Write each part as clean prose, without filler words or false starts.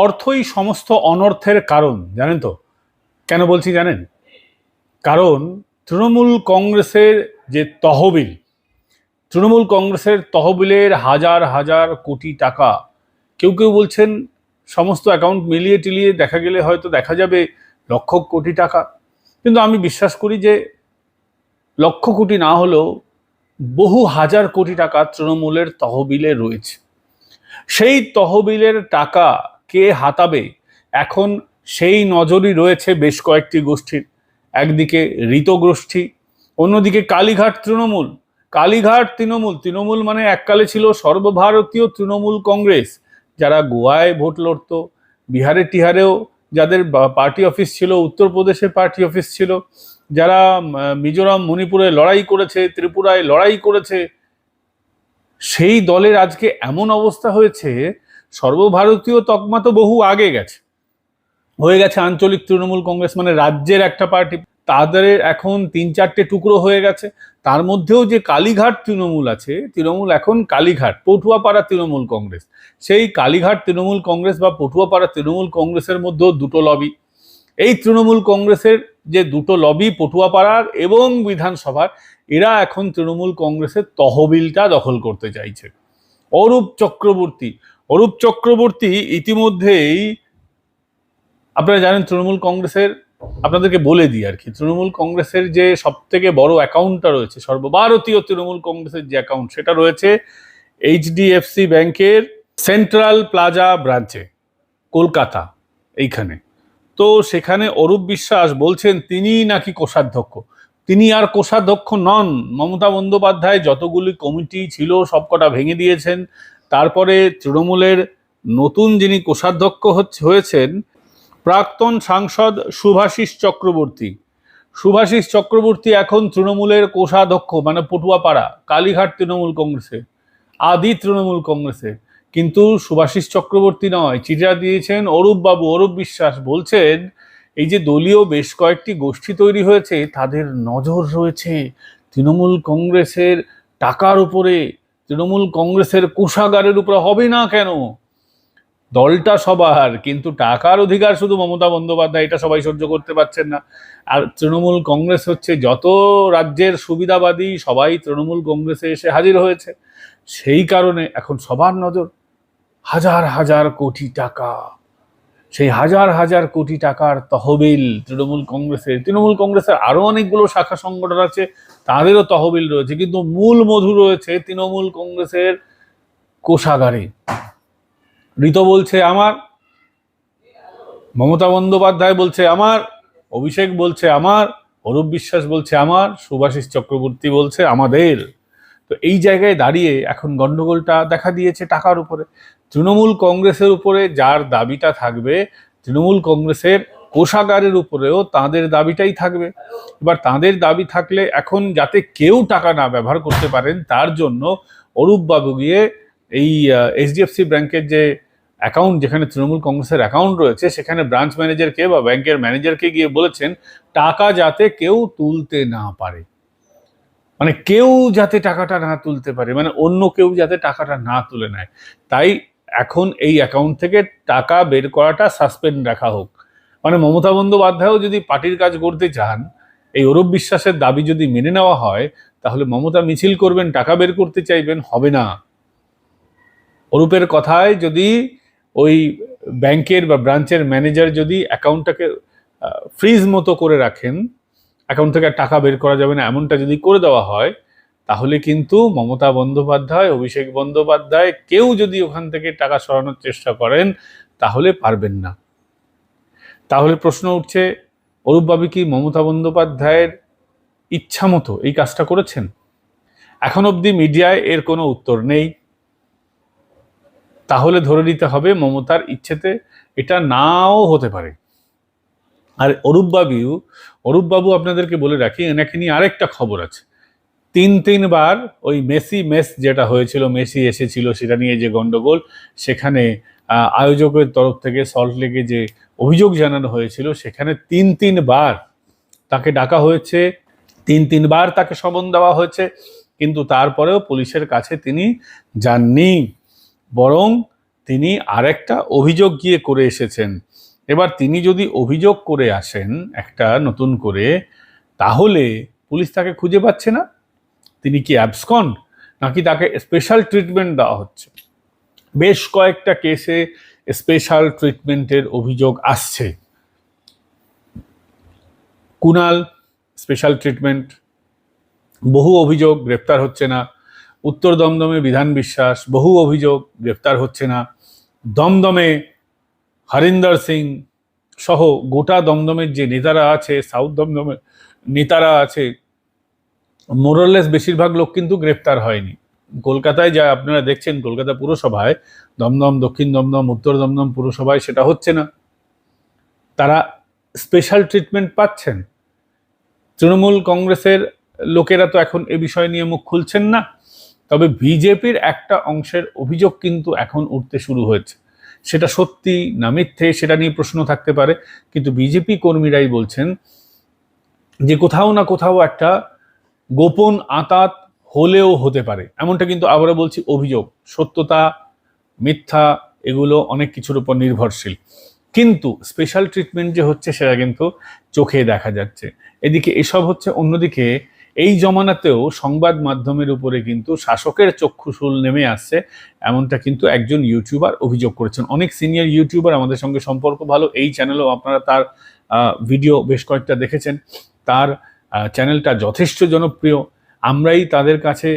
অর্থই সমস্ত অনর্থের কারণ। জানেন তো কেন বলছি? জানেন, কারণ তৃণমূল কংগ্রেসের যে তহবিল, তৃণমূল কংগ্রেসের তহবিলের হাজার হাজার কোটি টাকা, কেউ কেউ বলছেন সমস্ত অ্যাকাউন্ট মিলিয়ে টিলিয়ে দেখা গেলে হয়তো দেখা যাবে লক্ষ কোটি টাকা। কিন্তু আমি বিশ্বাস করি যে লক্ষ কোটি না হলেও বহু হাজার কোটি টাকা তৃণমূলের তহবিলে রয়েছে। সেই তহবিলের টাকা কে হাতাবে, এখন সেই নজরই রয়েছে বেশ কয়েকটি গোষ্ঠীর। একদিকে ঋত গোষ্ঠী, অন্যদিকে কালীঘাট তৃণমূল। কালীঘাট তৃণমূল, তৃণমূল মানে এককালে ছিল সর্বভারতীয় তৃণমূল কংগ্রেস, যারা গোয়ায় ভোট লড়ত, বিহারে টিহারেও যাদের পার্টি অফিস ছিল, উত্তরপ্রদেশে পার্টি অফিস ছিল, যারা মিজোরাম মণিপুরে লড়াই করেছে, ত্রিপুরায় লড়াই করেছে, সেই দলের আজকে এমন অবস্থা হয়েছে, সর্বভারতীয় তকমা তো বহু আগে গেছে, হয়ে গেছে আঞ্চলিক তৃণমূল কংগ্রেস, মানে রাজ্যের একটা পার্টি, তাদের এখন 3-4টে টুকরো হয়ে গেছে। তার মধ্যেও যে কালীঘাট তৃণমূল আছে, তৃণমূল এখন কালীঘাট পটুয়াপাড়া তৃণমূল কংগ্রেস, সেই কালীঘাট তৃণমূল কংগ্রেস বা পটুয়াপাড়া তৃণমূল কংগ্রেসের মধ্যেও দুটো লবি। এই তৃণমূল কংগ্রেসের যে দুটো লবি, পটুয়াপাড়ার এবং বিধানসভার, এরা এখন তৃণমূল কংগ্রেসের তহবিলটা দখল করতে চাইছে। অরূপ চক্রবর্তী ইতিমধ্যেই, আপনারা জানেন তৃণমূল কংগ্রেসের, আপনাদেরকে বলে দিই আর কি, তৃণমূল কংগ্রেসের যে সব থেকে বড় অ্যাকাউন্টটা রয়েছে, সর্বভারতীয় তৃণমূল কংগ্রেসের যে অ্যাকাউন্ট, সেটা রয়েছে এইচডিএফসি ব্যাংকের সেন্ট্রাল প্লাজা ব্রাঞ্চে, কলকাতা এইখানে। তো সেখানে অরূপ বিশ্বাস বলছেন তিনি নাকি কোষাধ্যক্ষ। তিনি আর কোষাধ্যক্ষ নন। মমতা বন্দ্যোপাধ্যায় যতগুলি কমিটি ছিল সবকটা ভেঙে দিয়েছেন। তারপরে তৃণমূলের নতুন যিনি কোষাধ্যক্ষ হয়েছেন, প্রাক্তন সাংসদ শুভাশিস চক্রবর্তী এখন তৃণমূলের কোষাধ্যক্ষ, মানে পটুয়াপাড়া কালীঘাট তৃণমূল কংগ্রেসে, আদি তৃণমূল কংগ্রেসে। কিন্তু শুভাশিস চক্রবর্তী নয়, চিঠা দিয়েছেন অরূপ বিশ্বাস। বলছেন এই যে দলীয় বেশ কয়েকটি গোষ্ঠী তৈরি হয়েছে, তাদের নজর রয়েছে তৃণমূল কংগ্রেসের টাকার উপরে, তৃণমূল কংগ্রেসের কোষাগারের উপরে। হবে না কেন? দলটা সবার, কিন্তু টাকার অধিকার শুধু মমতা বন্দ্যোপাধ্যায়, এটা সবাই সহ্য করতে পারছেন না। আর তৃণমূল কংগ্রেস হচ্ছে যত রাজ্যের সুবিধাবাদী, সবাই তৃণমূল কংগ্রেসে এসে হাজির হয়েছে। সেই কারণে এখন সবার নজর হাজার হাজার কোটি টাকা, সেই হাজার হাজার কোটি টাকার তহবিল তৃণমূল কংগ্রেসের আরো অনেকগুলো শাখা সংগঠন আছে, তাদেরও তহবিল রয়েছে, কিন্তু মূল মধু রয়েছে তৃণমূল কংগ্রেসের কোষাগারে। ঋত বলছে আমার, মমতা বন্দ্যোপাধ্যায় বলছে আমার, অভিষেক বলছে আমার, অরূপ বিশ্বাস বলছে আমার, শুভাশিস চক্রবর্তী বলছে আমাদের। তো এই জায়গায় দাঁড়িয়ে এখন গন্ডগোলটা দেখা দিয়েছে টাকার উপরে। তৃণমূল কংগ্রেসের উপরে যার দাবিটা থাকবে, তৃণমূল কংগ্রেসের কোষাগারের উপরেও তাদের দাবিটাই থাকবে। এবার তাদের দাবি থাকলে এখন যাতে কেউ টাকা না ব্যবহার করতে পারেন, তার জন্য অরূপ বাবু গিয়ে এই এইচডিএফসি ব্যাংকের যে অ্যাকাউন্ট, যেখানে তৃণমূল কংগ্রেসের অ্যাকাউন্ট রয়েছে, সেখানে ব্রাঞ্চ ম্যানেজারকে বা ব্যাংকের ম্যানেজারকে গিয়ে বলেছেন টাকা যাতে কেউ তুলতে না পারে, মানে কেউ যাতে টাকাটা না তুলতে পারে, মানে অন্য কেউ যাতে টাকাটা না তুলে নেয়। তাই এখন এই অ্যাকাউন্ট থেকে টাকা বের করাটা সাসপেন্ড রাখা হোক। মানে মমতা বন্দ্যোপাধ্যায়ও যদি পার্টির কাজ করতে চান, এই অরূপ বিশ্বাসের দাবি যদি মেনে নেওয়া হয়, তাহলে মমতা মিছিল করবেন, টাকা বের করতে চাইবেন, হবে না। অরূপের কথায় যদি ওই ব্যাংকের বা ব্রাঞ্চের ম্যানেজার যদি অ্যাকাউন্টটাকে ফ্রিজ মতো করে রাখেন, অ্যাকাউন্ট থেকে টাকা বের করা যাবে না, এমনটা যদি করে দেওয়া হয়, তাহলে কিন্তু মমতা বন্দ্যোপাধ্যায়, অভিষেক বন্দ্যোপাধ্যায় কেউ যদি ওখান থেকে টাকা সরানোর চেষ্টা করেন, তাহলে পারবেন না। তাহলে প্রশ্ন উঠছে, অরূপবাবু কি মমতা বন্দ্যোপাধ্যায়ের ইচ্ছা মতো এই কাজটা করেছেন? এখন অবধি মিডিয়ায় এর কোনো উত্তর নেই। তাহলে ধরে নিতে হবে মমতার ইচ্ছেতে এটা নাও হতে পারে। আর অরূপবাবু আপনাদেরকে বলে রাখি, এনাকে নিয়ে আরেকটা খবর আছে। 3বার ওই মেস যেটা হয়েছিল, মেসি এসেছিল, সেটা নিয়ে যে গন্ডগোল, সেখানে আয়োজকের তরফ থেকে সল্টলেকে যে অভিযোগ জানানো হয়েছিল, সেখানে 3বার তাকে ডাকা হয়েছে, 3বার তাকে সমন দেওয়া হয়েছে, কিন্তু তারপরেও পুলিশের কাছে তিনি যাননি। বরং তিনি আরেকটা অভিযোগ গিয়ে করে এসেছেন। এবার তিনি যদি অভিযোগ করে আসেন একটা নতুন করে, তাহলে পুলিশ তাকে খুঁজে পাচ্ছে না। তিনি কি অ্যাবসকন্ড, নাকি তাকে স্পেশাল ট্রিটমেন্ট দেওয়া হচ্ছে? বেশ কয়েকটা কেসে স্পেশাল ট্রিটমেন্টের অভিযোগ আসছে। কুনাল স্পেশাল ট্রিটমেন্ট, বহু অভিযোগ, গ্রেপ্তার হচ্ছে না। উত্তর দমদমে বিধান বিশ্বাস, বহু অভিযোগ, গ্রেপ্তার হচ্ছে না। দমদমে হরিন্দর সিং সহ গোটা দমদমের যে নেতারা আছে, সাউথ দমদমের নেতারা আছে, মোরলেস বেশিরভাগ লোক কিন্তু গ্রেপ্তার হয়নি। কলকাতায় যা আপনারা দেখছেন, কলকাতা পুরসভায় দমদম, দক্ষিণ দমদম, উত্তর দমদম পুরসভায় সেটা হচ্ছে না। তারা স্পেশাল ট্রিটমেন্ট পাচ্ছেন। তৃণমূল কংগ্রেসের লোকেরা তো এখন এ বিষয় নিয়ে মুখ খুলছেন না, তবে বিজেপির একটা অংশের অভিযোগ কিন্তু এখন উঠতে শুরু হয়েছে। সেটা সত্যি না মিথ্যে সেটা নিয়ে প্রশ্ন থাকতে পারে, কিন্তু বিজেপি কর্মীরাই বলছেন যে কোথাও না কোথাও একটা গোপন আঁতাত হলেও হতে পারে। এমনটা কিন্তু আবারও বলছি, অভিযোগ, সত্যতা মিথ্যা এগুলো অনেক কিছুর উপর নির্ভরশীল, কিন্তু স্পেশাল ট্রিটমেন্ট যে হচ্ছে সেটা কিন্তু চোখে দেখা যাচ্ছে। এদিকে এসব হচ্ছে, অন্যদিকে এই জমানাতেও সংবাদ মাধ্যমের উপরে কিন্তু শাসকের চক্ষুশূল নেমে আসছে, এমনটা কিন্তু একজন ইউটিউবার অভিযোগ করেছেন। অনেক সিনিয়র ইউটিউবার, আমাদের সঙ্গে সম্পর্ক ভালো, এই চ্যানেলেও আপনারা তার ভিডিও বেশ কয়েকটা দেখেছেন। তার চ্যানেলটা যথেষ্ট জনপ্রিয়। আমরাই তাদের কাছে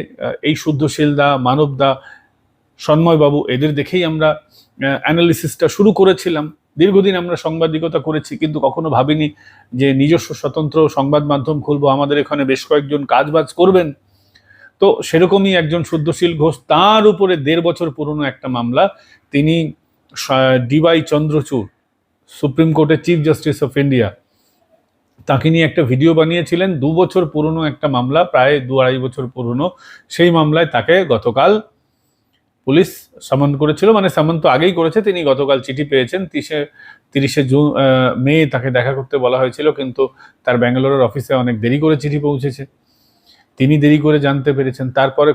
এই শুদ্ধশীলদা, মানবদা, সন্ময়বাবু এদের দেখেই আমরা অ্যানালিসিসটা শুরু করেছিলাম। দীর্ঘদিন আমরা সাংবাদিকতা করেছি, কিন্তু কখনো ভাবিনি যে নিজস্ব স্বতন্ত্র সংবাদ মাধ্যম খুলবো, আমাদের এখানে বেশ কয়েকজন কাজবাজ করবেন। তো সেরকমই একজন শুদ্ধশীল ঘোষ, তার উপরে 1.5 বছর পুরনো একটা মামলা। তিনি ডিওয়াই চন্দ্রচূড়, সুপ্রিম কোর্টের চিফ জাস্টিস অফ ইন্ডিয়া, তাকে নিয়ে একটা ভিডিও বানিয়েছিলেন। 2 বছর পুরনো একটা মামলা, প্রায় 2-2.5 বছর পুরনো। সেই মামলায় তাকে গতকাল পুলিশ সামন করেছিল, মানে সামন তো আগেই করেছে, তিনি গতকাল চিঠি পেয়েছেন। 30শে মে তাকে দেখা করতে বলা হয়েছিল, কিন্তু তার ব্যাঙ্গালোরের অফিসে অনেক দেরি করে চিঠি পৌঁছেছে, তিনি দেরি করে জানতে পেরেছেন। তারপরে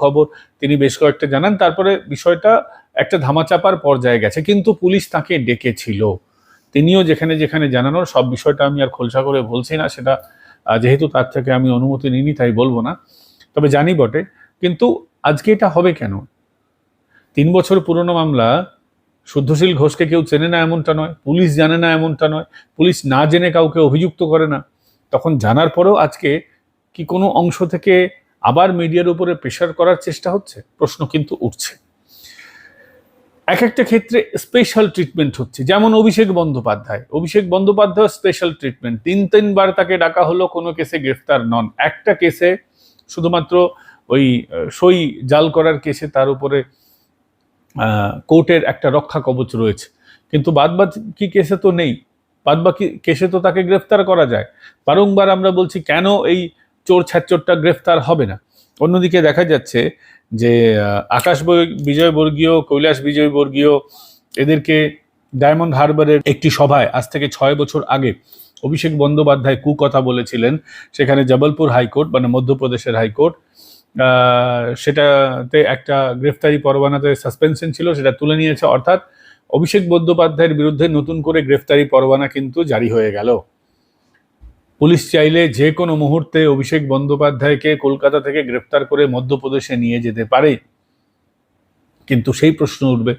খবর তিনি বেশ কয়েকটা জানান, তারপরে বিষয়টা একটা ধামাচাপার পর্যায়ে গেছে, কিন্তু পুলিশ তাকে ডেকেছিল। তিনিও যেখানে যেখানে জানানোর, সব বিষয়টা আমি আর খোলসা করে বলছি না, সেটা যেহেতু তার থেকে আমি অনুমতি নিইনি তাই বলবো না, তবে জানি বটে। কিন্তু আজকে এটা হবে কেন? 3 বছর পুরনো মামলা, শুদ্ধশীল ঘোষকে কেউ চেনে না এমনটা নয়, পুলিশ জানে না এমনটা নয়, পুলিশ না জেনে কাউকে অভিযুক্ত করে না। তখন জানার পরেও আজকে কি কোনো অংশ থেকে আবার মিডিয়ার উপরে প্রেশার করার চেষ্টা হচ্ছে? প্রশ্ন কিন্তু উঠছে। এক একটা ক্ষেত্রে স্পেশাল ট্রিটমেন্ট হচ্ছে, যেমন অভিষেক বন্দ্যোপাধ্যায় স্পেশাল ট্রিটমেন্ট। 3-3 বার তাকে ডাকা হলো, কোনো কেসে গ্রেফতার নন। একটা কেসে শুধুমাত্র ওই সই জাল করার কেসে তার উপরে কোর্টের একটা রক্ষা কবচ রয়েছে, কিন্তু বাদবাকি কেসে তো নেই। বাদবাকি কেসে তো তাকে গ্রেফতার করা যায়। বারংবার আমরা বলছি কেন এই চোর ছ্যাচোরটা গ্রেফতার হবে না। অন্যদিকে দেখা যাচ্ছে যে আকাশ বিজয়বর্গীয়, কৈলাস বিজয়বর্গীয়, এদেরকে ডায়মন্ড হারবারের একটি সভায় আজ থেকে 6 বছর আগে অভিষেক বন্দ্যোপাধ্যায় কুকথা বলেছিলেন। সেখানে জবলপুর হাইকোর্ট, মানে মধ্যপ্রদেশের হাইকোর্ট, সেটাতে একটা গ্রেফতারি পরোয়ানাতে সাসপেনশন ছিল, সেটা তুলে নিয়েছে। অর্থাৎ অভিষেক বন্দ্যোপাধ্যায়ের বিরুদ্ধে নতুন করে গ্রেফতারি পরোয়ানা কিন্তু জারি হয়ে গেল। পুলিশ চাইলে যে কোনো মুহূর্তে অভিষেক বন্দ্যোপাধ্যায়কে কলকাতা থেকে গ্রেফতার করে মধ্যপ্রদেশে নিয়ে যেতে পারে। কিন্তু সেই প্রশ্ন উঠবে,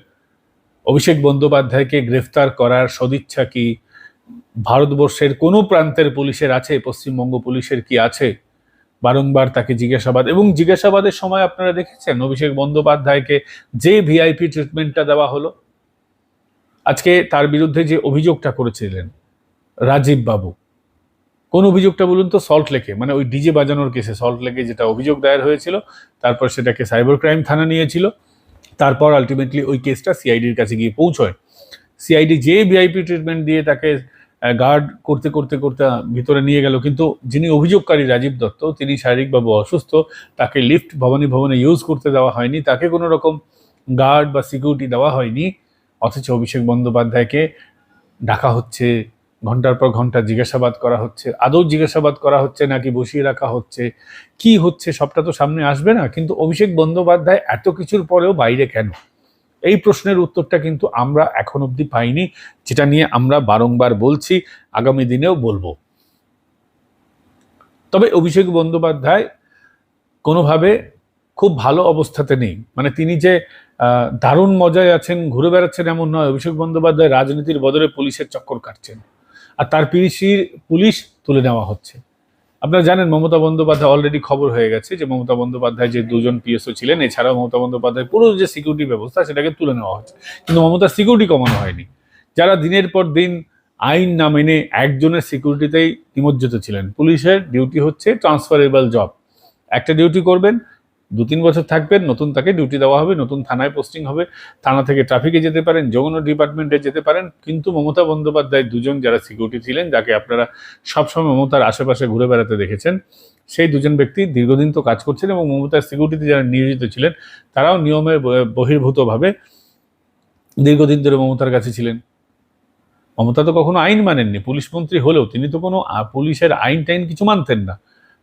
অভিষেক বন্দ্যোপাধ্যায়কে গ্রেফতার করার সদিচ্ছা কি ভারতবর্ষের কোনো প্রান্তের পুলিশের আছে? পশ্চিমবঙ্গ পুলিশের কি আছে? বারংবার তাকে জিজ্ঞাসাবাদ, এবং জিজ্ঞাসাবাদের সময় আপনারা দেখেছেন অভিষেক বন্দ্যোপাধ্যায়কে যে ভিআইপি ট্রিটমেন্টটা দেওয়া হলো। আজকে তার বিরুদ্ধে যে অভিযোগটা করেছিলেন রাজীব বাবু, কোন অভিযোগটা বলুন তো? সল্ট লেকে, মানে ওই ডিজে বাজানোর কেসে সল্ট লেকে যেটা অভিযোগ দায়ের হয়েছিল, তারপর সেটাকে সাইবার ক্রাইম থানা নিয়েছিল, তারপর আলটিমেটলি ওই কেসটা সিআইডির কাছে গিয়ে পৌঁছয়। সিআইডি যে ভিআইপি ট্রিটমেন্ট দিয়ে তাকে গার্ড করতে করতে করতে ভিতরে নিয়ে গেল, কিন্তু যিনি অভিযোগকারী রাজীব দত্ত, তিনি শারীরিকভাবে অসুস্থ, তাকে লিফট ভবনে ইউজ করতে দেওয়া হয়নি, তাকে কোনো রকম গার্ড বা সিকিউরিটি দেওয়া হয়নি। অথচ অভিষেক বন্দ্যোপাধ্যায়কে ডাকা হচ্ছে, ঘন্টার পর ঘন্টা জিজ্ঞাসাবাদ করা হচ্ছে। আদৌ জিজ্ঞাসাবাদ করা হচ্ছে নাকি বসিয়ে রাখা হচ্ছে, কি হচ্ছে সবটা তো সামনে আসবে না। কিন্তু অভিষেক বন্দ্যোপাধ্যায় এত কিছুর পরেও বাইরে কেন? এই প্রশ্নের উত্তরটা কিন্তু আমরা এখন অবধি পাইনি, যেটা নিয়ে আমরা বারংবার বলছি, আগামী দিনেও বলবো। তবে অভিষেক বন্দ্যোপাধ্যায় কোনোভাবে খুব ভালো অবস্থাতে নেই। মানে তিনি যে দারুণ মজায় আছেন, ঘুরে বেড়াচ্ছেন এমন নয়। অভিষেক বন্দ্যোপাধ্যায় রাজনীতির বদলে পুলিশের চক্কর কাটছেন, আর তার পিসির পুলিশ তুলে নেওয়া হচ্ছে। আপনারা জানেন মমতা বন্দ্যোপাধ্যায় অলরেডি খবর হয়ে গেছে যে মমতা বন্দ্যোপাধ্যায় যে দুজন পিএসও ছিলেন, এছাড়াও মমতা বন্দ্যোপাধ্যায় পুরো যে সিকিউরিটি ব্যবস্থা সেটাকে তুলে নেওয়া হচ্ছে। কিন্তু মমতার সিকিউরিটি কমানো হয়নি। যারা দিনের পর দিন আইন না মেনে একজনের সিকিউরিটিতেই নিমজ্জিত ছিলেন। পুলিশের ডিউটি হচ্ছে ট্রান্সফারেবল জব। একটা ডিউটি করবেন, 2-3 বছর থাকবেন, নতুন তাকে ডিউটি দেওয়া হবে, নতুন থানায় পোস্টিং হবে, থানা থেকে ট্রাফিকে যেতে পারেন, যৌন ডিপার্টমেন্টে যেতে পারেন। কিন্তু মমতা বন্দ্যোপাধ্যায় দুজন যারা সিকিউরিটি ছিলেন, যাকে আপনারা সবসময় মমতার আশেপাশে ঘুরে বেড়াতে দেখেছেন, সেই দুজন ব্যক্তি দীর্ঘদিন তো কাজ করছেন এবং মমতার সিকিউরিটিতে যারা নিয়োজিত ছিলেন তারাও নিয়মের বহির্ভূতভাবে দীর্ঘদিন ধরে মমতার কাছে ছিলেন। মমতা তো কখনো আইন মানেননি, পুলিশ মন্ত্রী হলেও তিনি তো কোনো পুলিশের আইন টাইন কিছু মানতেন না।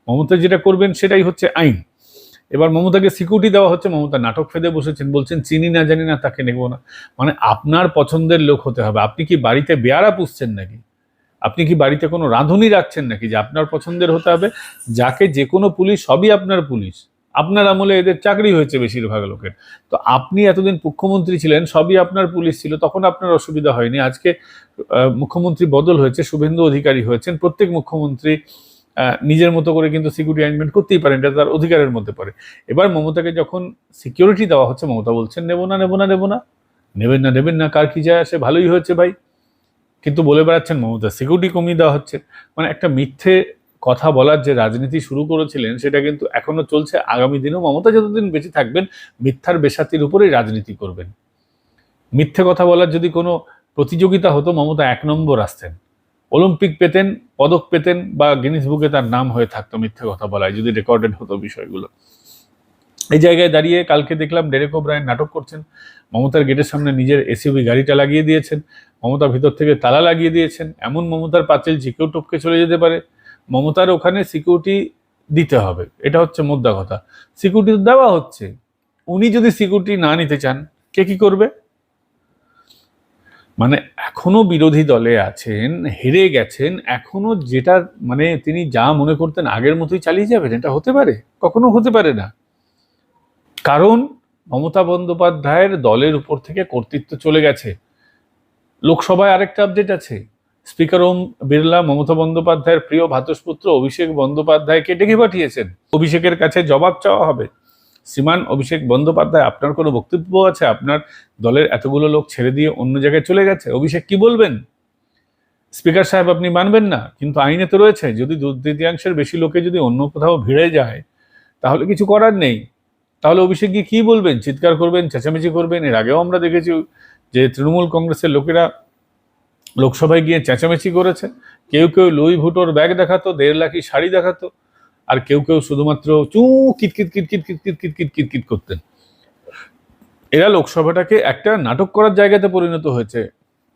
মমতা যেটা করবেন সেটাই হচ্ছে আইন। এবার মমতাকে সিকিউরিটি দেওয়া হচ্ছে, মমতা নাটক ফেদে বসেছেন, বলছেন চিনি না জানি না তাকে নেব না। মানে আপনার পছন্দের লোক হতে হবে। আপনি কি বাড়িতে বেয়ারা পুষছেন নাকি? আপনি কি বাড়িতে কোনো রাঁধুনি রাখছেন নাকি যে আপনার পছন্দের হতে হবে? যাকে যে কোনো পুলিশ, সবই আপনার পুলিশ। আপনার আমলে এদের চাকরি হয়েছে বেশিরভাগ লোকের। তো আপনি এতদিন মুখ্যমন্ত্রী ছিলেন, সবই আপনার পুলিশ ছিল, তখন আপনার অসুবিধা হয়নি। আজকে মুখ্যমন্ত্রী বদল হয়েছে, শুভেন্দু অধিকারী হয়েছেন। প্রত্যেক মুখ্যমন্ত্রী নিজের মতো করে কিন্তু সিকিউরিটি অ্যারেঞ্জমেন্ট করতেই পারেন, এটা তার অধিকারের মধ্যে পড়ে। এবার মমতাকে যখন সিকিউরিটি দেওয়া হচ্ছে, মমতা বলছেন নেব না নেব না নেব না। নেবেন না নেবেন না, কার কি যায় আসে, ভালোই হয়েছে ভাই। কিন্তু বলে বেড়াচ্ছেন মমতা সিকিউরিটি কমিয়ে দেওয়া হচ্ছে। মানে একটা মিথ্যে কথা বলার যে রাজনীতি শুরু করেছিলেন সেটা কিন্তু এখনো চলছে। আগামী দিনেও মমতা যতদিন বেঁচে থাকবেন মিথ্যার বেসাতির উপরেই রাজনীতি করবেন। মিথ্যে কথা বলার যদি কোনো প্রতিযোগিতা হতো, মমতা 1 নম্বর আসতেন, অলিম্পিক পেতেন, পদক পেতেন, বা গিনিস বুকে তার নাম হয়ে থাকতো মিথ্যে কথা বলায়, যদি রেকর্ডেড হতো বিষয়গুলো। এই জায়গায় দাঁড়িয়ে কালকে দেখলাম ডেরেক ওব্রায়েন নাটক করছেন। মমতার গেটের সামনে নিজের এসইউভি গাড়িটা লাগিয়ে দিয়েছেন, মমতা ভিতর থেকে তালা লাগিয়ে দিয়েছেন। এমন মমতার পাঁচিল যে কেউ টপকে চলে যেতে পারে। মমতার ওখানে সিকিউরিটি দিতে হবে, এটা হচ্ছে মোদ্দা কথা। সিকিউরিটি দেওয়া হচ্ছে, উনি যদি সিকিউরিটি না নিতে চান কে কি করবে? মানে এখনো বিরোধী দলে আছেন, হেরে গেছেন, এখনো যেটা মানে তিনি যা মনে করতেন আগের মতোই চালিয়ে যাবেন, এটা হতে পারে? কখনো হতে পারে না। কারণ মমতা বন্দ্যোপাধ্যায়ের দলের উপর থেকে কর্তৃত্ব চলে গেছে। লোকসভায় আরেকটা আপডেট আছে, স্পিকার ওম বিড়লা মমতা বন্দ্যোপাধ্যায়ের প্রিয় ভ্রাতুষ্পুত্র অভিষেক বন্দ্যোপাধ্যায়কে ডেকে পাঠিয়েছেন। অভিষেকের কাছে জবাব চাওয়া হবে। শ্রীমান অভিষেক বন্দ্যোপাধ্যায়, আপনার কোনো বক্তব্য আছে? আপনার দলের এতগুলো লোক ছেড়ে দিয়ে অন্য জায়গায় চলে গেছে, অভিষেক কি বলবেন? স্পিকার সাহেব আপনি মানবেন না, কিন্তু আইনে তো রয়েছে যদি 2/3 বেশি লোকে যদি অন্য কোথাও ভিড়ে যায় তাহলে কিছু করার নেই। তাহলে অভিষেক গিয়ে কি বলবেন? চিৎকার করবেন, চেঁচামেচি করবেন? এর আগেও আমরা দেখেছি যে তৃণমূল কংগ্রেসের লোকেরা লোকসভায় গিয়ে চেঁচামেচি করেছে। কেউ কেউ লুই ভুটোর ব্যাগ দেখাতো, 1.5 লাখি শাড়ি দেখাতো, আর কেউ কেউ শুধুমাত্র চু কিটকিট কিটকিট কিটকিট কিটকিট কিটকিট করতেন। এরা লোকসভাটাকে একটা নাটক করার জায়গাতে পরিণত হয়েছে।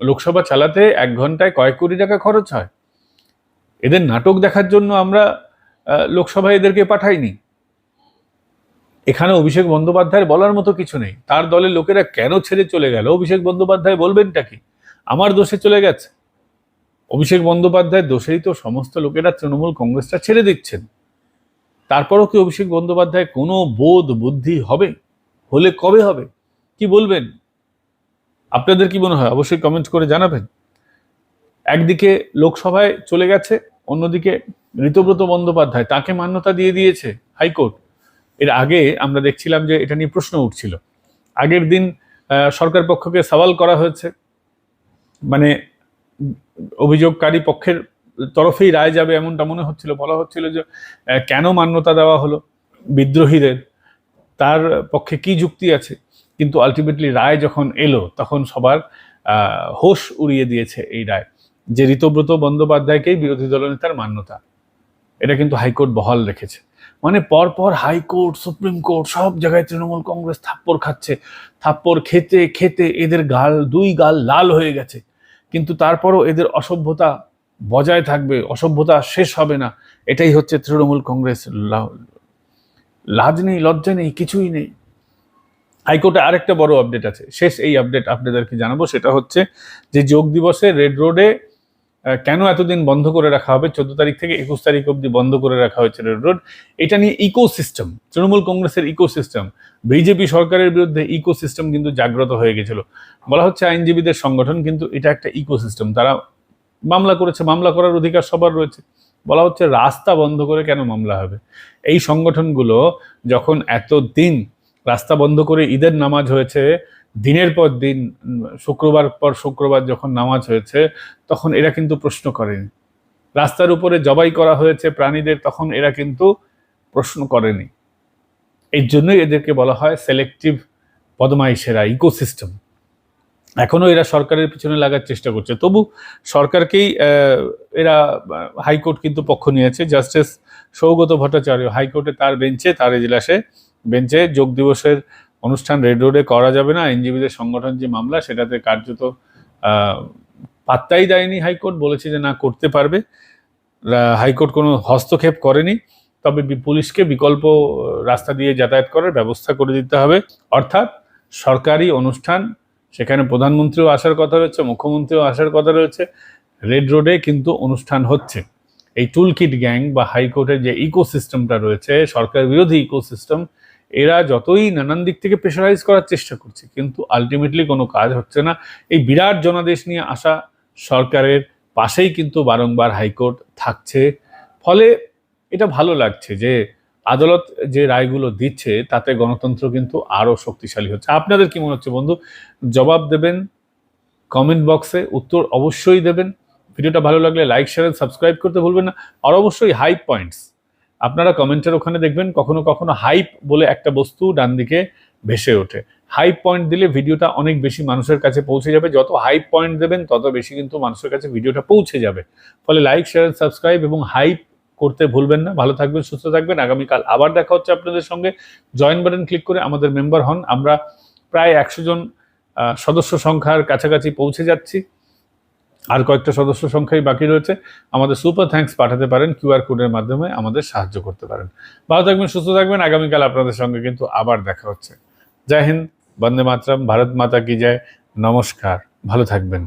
লোকসভা চালাতে 1 ঘন্টায় কয়েক কোটি টাকা খরচ হয়। এদের নাটক দেখার জন্য আমরা লোকসভায় এদেরকে পাঠাইনি। এখানে অভিষেক বন্দ্যোপাধ্যায়ের বলার মতো কিছু নেই। তার দলের লোকেরা কেন ছেড়ে চলে গেল অভিষেক বন্দ্যোপাধ্যায় বলবেনটা কি? আমার দোষে চলে গেছে? অভিষেক বন্দ্যোপাধ্যায়ের দোষেই তো সমস্ত লোকেরা তৃণমূল কংগ্রেসটা ছেড়ে দিচ্ছেন। তারপরও কি অভিষেক বন্দ্যোপাধ্যায় কোনো বোধ বুদ্ধি হবে? হলে কবে হবে? কি বলবেন? আপনাদের কি মনে হয় অবশ্যই কমেন্ট করে জানাবেন। একদিকে লোকসভায় চলে গেছে, অন্যদিকে ঋতব্রত বন্দ্যোপাধ্যায়, তাকে মান্যতা দিয়ে দিয়েছে হাইকোর্ট। এর আগে আমরা দেখছিলাম যে এটা নিয়ে প্রশ্ন উঠছিল। আগের দিন সরকার পক্ষকে সওয়াল করা হয়েছে, মানে অভিযোগকারী পক্ষের তরফেই রায় যাবে এমনটা মনে হচ্ছিল। বলা হচ্ছিল যে কেন মান্যতা দেওয়া হলো বিদ্রোহীদের, তার পক্ষে কি যুক্তি আছে। কিন্তু আলটিমেটলি রায় যখন এলো তখন সবার হোশ উড়িয়ে দিয়েছে এই রায়, যে ঋতব্রত বন্দ্যোপাধ্যায়কেই বিরোধী দলনেতার মান্যতা। এটা কিন্তু হাইকোর্ট বহাল রেখেছে। মানে পরপর হাইকোর্ট, সুপ্রিম কোর্ট, সব জায়গায় তৃণমূল কংগ্রেস থাপ্পড় খাচ্ছে। থাপ্পড় খেতে খেতে এদের দুই গাল লাল হয়ে গেছে। কিন্তু তারপরও এদের অসভ্যতা বজায় থাকবে, অসভ্যতা শেষ হবে না। এটাই হচ্ছে তৃণমূল কংগ্রেস। লাজ নেই, লজ্জা নেই, কিছুই নেই। হাইকোর্টে আরেকটা বড় আপডেট আছে, শেষ এই আপডেট আপনাদেরকে জানাবো, সেটা হচ্ছে যে যোগ দিবসে রেড রোডে কেন এতদিন বন্ধ করে রাখা হবে, 14 তারিখ থেকে 21 তারিখ অবধি বন্ধ করে রাখা হয়েছে রেড রোড। এটা নিয়ে ইকোসিস্টেম, তৃণমূল কংগ্রেসের ইকোসিস্টেম, বিজেপি সরকারের বিরুদ্ধে ইকোসিস্টেম কিন্তু জাগ্রত হয়ে গেছিল। বলা হচ্ছে আইনজীবীদের সংগঠন, কিন্তু এটা একটা ইকোসিস্টেম, তারা মামলা করেছে, মামলা করার অধিকার সবার রয়েছে। বলা হচ্ছে রাস্তা বন্ধ করে কেন মামলা হবে? এই সংগঠনগুলো যখন এতদিন রাস্তা বন্ধ করে ঈদের নামাজ হয়েছে, দিনের পর দিন, শুক্রবার পর শুক্রবার যখন নামাজ হয়েছে, তখন এরা কিন্তু প্রশ্ন করেনি। রাস্তার উপরে জবাই করা হয়েছে প্রাণীদের, তখন এরা কিন্তু প্রশ্ন করেনি। এই জন্যই এদেরকে বলা হয় সিলেক্টিভ বদমাইশেরা, ইকোসিস্টেম। এখনো এরা সরকারের পিছনে লাগার চেষ্টা করছে, তবু সরকারকেই এরা, হাইকোর্ট কিন্তু পক্ষ নিয়েছে। জাস্টিস সৌগত ভট্টাচার্য হাইকোর্টে তার বেঞ্চে, তার এজলাসে বেঞ্চে যোগ দিবসের অনুষ্ঠান রেড রোডে করা যাবে না, আইনজীবীদের সংগঠন যে মামলা সেটাতে কার্যত পাত্তাই দেয়নি হাইকোর্ট, বলেছে যে না, করতে পারবে। হাইকোর্ট কোনো হস্তক্ষেপ করেনি, তবে পুলিশকে বিকল্প রাস্তা দিয়ে যাতায়াত করার ব্যবস্থা করে দিতে হবে। অর্থাৎ সরকারি অনুষ্ঠান, সেখানে প্রধানমন্ত্রীও আসার কথা রয়েছে, মুখ্যমন্ত্রীও আসার কথা রয়েছে, রেড রোডে কিন্তু অনুষ্ঠান হচ্ছে। এই টুলকিট গ্যাং বা হাইকোর্টের যে ইকোসিস্টেমটা রয়েছে, সরকার বিরোধী ইকোসিস্টেম, এরা যতই নানান দিক থেকে প্রেশারাইজ করার চেষ্টা করছে, কিন্তু আলটিমেটলি কোনো কাজ হচ্ছে না। এই বিরাট জনাদেশ নিয়ে আসা সরকারের পাশেই কিন্তু বারংবার হাইকোর্ট থাকছে। ফলে এটা ভালো লাগছে যে আদালত যে রায়গুলো দিচ্ছে, তাতে গণতন্ত্র কিন্তু আরো শক্তিশালী হচ্ছে। আপনাদের কি মনে হচ্ছে বন্ধু? জবাব দেবেন কমেন্ট বক্সে, উত্তর অবশ্যই দেবেন। ভিডিওটা ভালো লাগলে লাইক, শেয়ার, সাবস্ক্রাইব করতে ভুলবেন না। আর অবশ্যই হাইপ পয়েন্টস আপনারা কমেন্টের ওখানে দেখবেন, কখনো কখনো হাইপ বলে একটা বস্তু ডান দিকে ভেসে ওঠে। হাইপ পয়েন্ট দিলে ভিডিওটা অনেক বেশি মানুষের কাছে পৌঁছে যাবে। যত হাইপ পয়েন্ট দেবেন তত বেশি কিন্তু মানুষের কাছে ভিডিওটা পৌঁছে যাবে। ফলে লাইক, শেয়ার, সাবস্ক্রাইব এবং হাইপ করতে ভুলবেন না। ভালো থাকবেন, সুস্থ থাকবেন। আগামীকাল আবার দেখা হচ্ছে আপনাদের সঙ্গে। জয়েন বাটন ক্লিক করে আমাদের মেম্বার হন। আমরা প্রায় 100 জন সদস্য সংখ্যার কাছাকাছি পৌঁছে যাচ্ছি, আর কয়েকটা সদস্য সংখ্যাই বাকি রয়েছে। আমাদের সুপার থ্যাঙ্কস পাঠাতে পারেন, কিউআর কোডের মাধ্যমে আমাদের সাহায্য করতে পারেন। ভালো থাকবেন, সুস্থ থাকবেন। আগামীকাল আপনাদের সঙ্গে কিন্তু আবার দেখা হচ্ছে। জয় হিন্দ, বন্দে মাতরম, ভারত মাতা কি জয়, নমস্কার, ভালো থাকবেন।